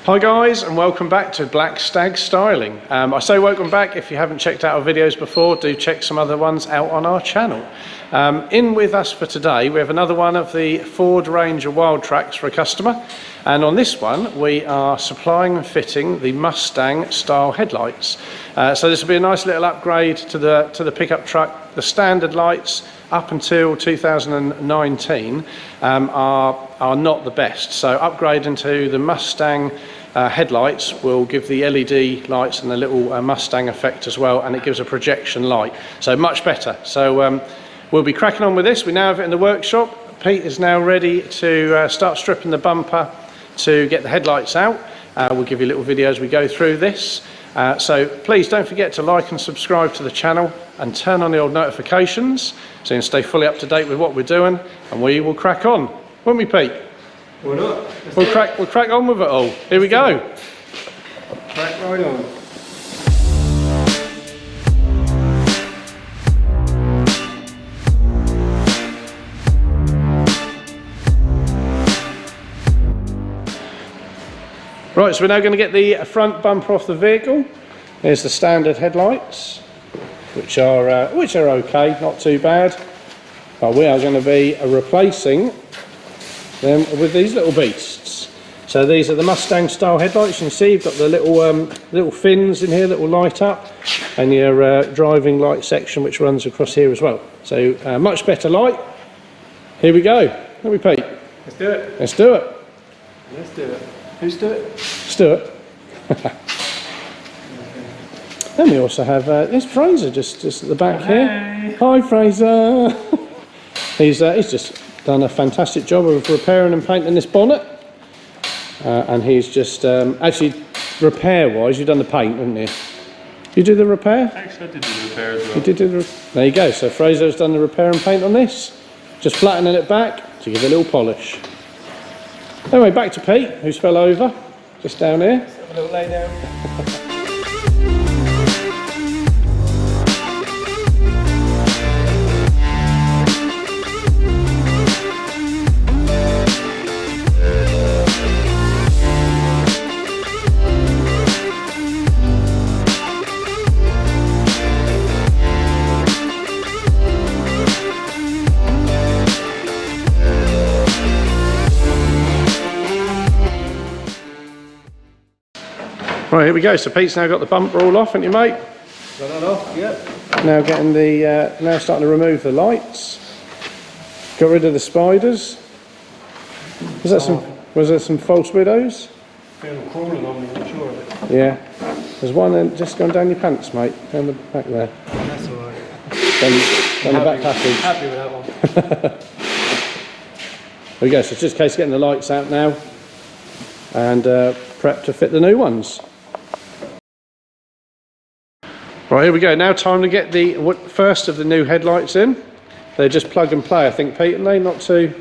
Hi guys, and welcome back to Black Stag Styling. I say welcome back. If you haven't checked out our videos before, do check some other ones out on our channel. In with us for today, we have another one of the Ford Ranger Wildtraks for a customer. And on this one, we are supplying and fitting the Mustang style headlights. So this will be a nice little upgrade to the pickup truck. The standard lights up until 2019 are not the best. So upgrading to the Mustang headlights will give the LED lights and the little Mustang effect as well, and it gives a projection light. So much better. So we'll be cracking on with this. We now have it in the workshop. Pete is now ready to start stripping the bumper to get the headlights out. We'll give you a little video as we go through this. So please don't forget to like and subscribe to the channel and turn on the old notifications so you can stay fully up to date with what we're doing, and we will crack on. Won't we, Pete? Why not? We'll crack on with it all. Here we go. Crack right on. Right, so we're now going to get the front bumper off the vehicle. Here's the standard headlights, which are okay, not too bad. But we are going to be replacing them with these little beasts. So these are the Mustang style headlights. You can see you've got the little fins in here that will light up, and your driving light section which runs across here as well. So much better light. Here we go. Let me, Pete. Let's do it. Let's do it. Let's do it. Who's do it? Stuart. Then we also have there's Fraser just at the back here. Hi Fraser. He's just done a fantastic job of repairing and painting this bonnet, and he's just actually repair wise you've done the paint, haven't you? You do the repair? Actually I did the repair as well. You did do there you go. So Fraser's done the repair and paint on this, just flattening it back to give it a little polish. Anyway, back to Pete, who's fell over, just down here. Let's have a little lay down. Right, here we go. So Pete's now got the bumper all off, haven't you, mate? Got that off, yep. Now getting the, now starting to remove the lights. Got rid of the spiders. Was there some false widows? Feel them crawling on me, I'm sure of it. Yeah. There's one just gone down your pants, mate. Down the back there. That's alright. Down the back passage. Happy with that one. There we go. So it's just a case of getting the lights out now and prep to fit the new ones. Right, here we go. Now time to get the first of the new headlights in. They're just plug and play, I think, Pete, and they not too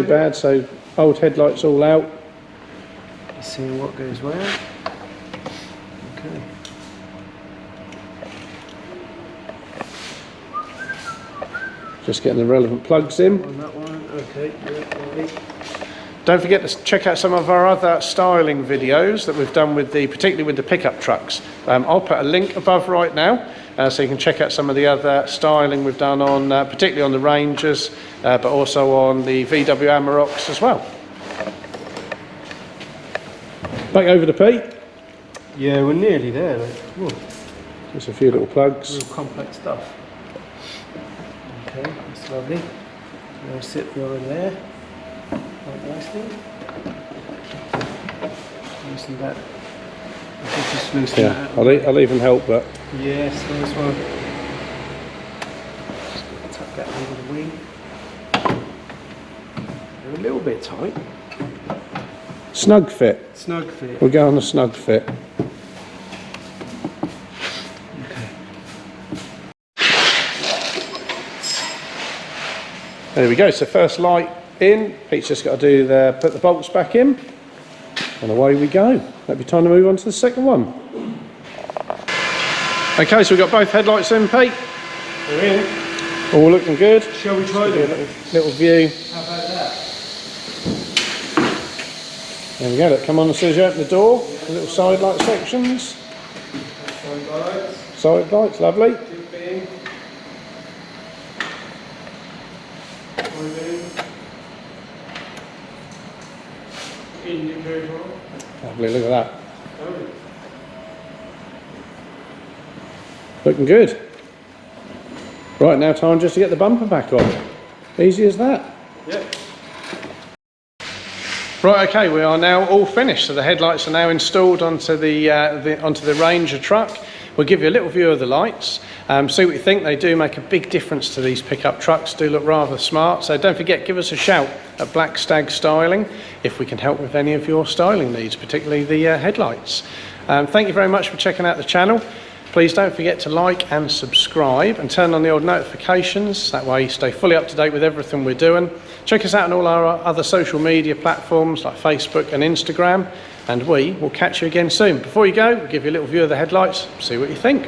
bad. So old headlights all out. Let's see what goes where. Okay. Just getting the relevant plugs in. On that one, okay. Right. Don't forget to check out some of our other styling videos that we've done particularly with the pickup trucks. I'll put a link above right now, so you can check out some of the other styling we've done on, particularly on the Rangers, but also on the VW Amaroks as well. Back over to Pete. Yeah, we're nearly there. Like, just a few little plugs. real complex stuff. Okay, that's lovely. Now sit behind there. Quite nicely. Loosen that. I think just loosen that out. I'll even help that. Yes, nice one. Just tuck that under the wing. They're a little bit tight. Snug fit. Snug fit. We'll go on the snug fit. There we go. So first light in. Pete's just got to put the bolts back in, and away we go. That'll be time to move on to the second one. Okay, so we've got both headlights in, Pete. They're in. All looking good. Shall we try them? Little view. How about that? There we go, look, come on as soon as you open the door, the little side light sections. Side lights, lovely. Lovely, look at that. Looking good. Right, now time just to get the bumper back on. Easy as that. Yep. Right, okay, we are now all finished. So the headlights are now installed onto the Ranger truck. We'll give you a little view of the lights. See what you think. They do make a big difference to these pickup trucks. Do look rather smart. So don't forget, give us a shout at Black Stag Styling if we can help with any of your styling needs, particularly the headlights. Thank you very much for checking out the channel. Please don't forget to like and subscribe and turn on the old notifications. That way you stay fully up to date with everything we're doing. Check us out on all our other social media platforms like Facebook and Instagram. And we will catch you again soon. Before you go, we'll give you a little view of the headlights, see what you think.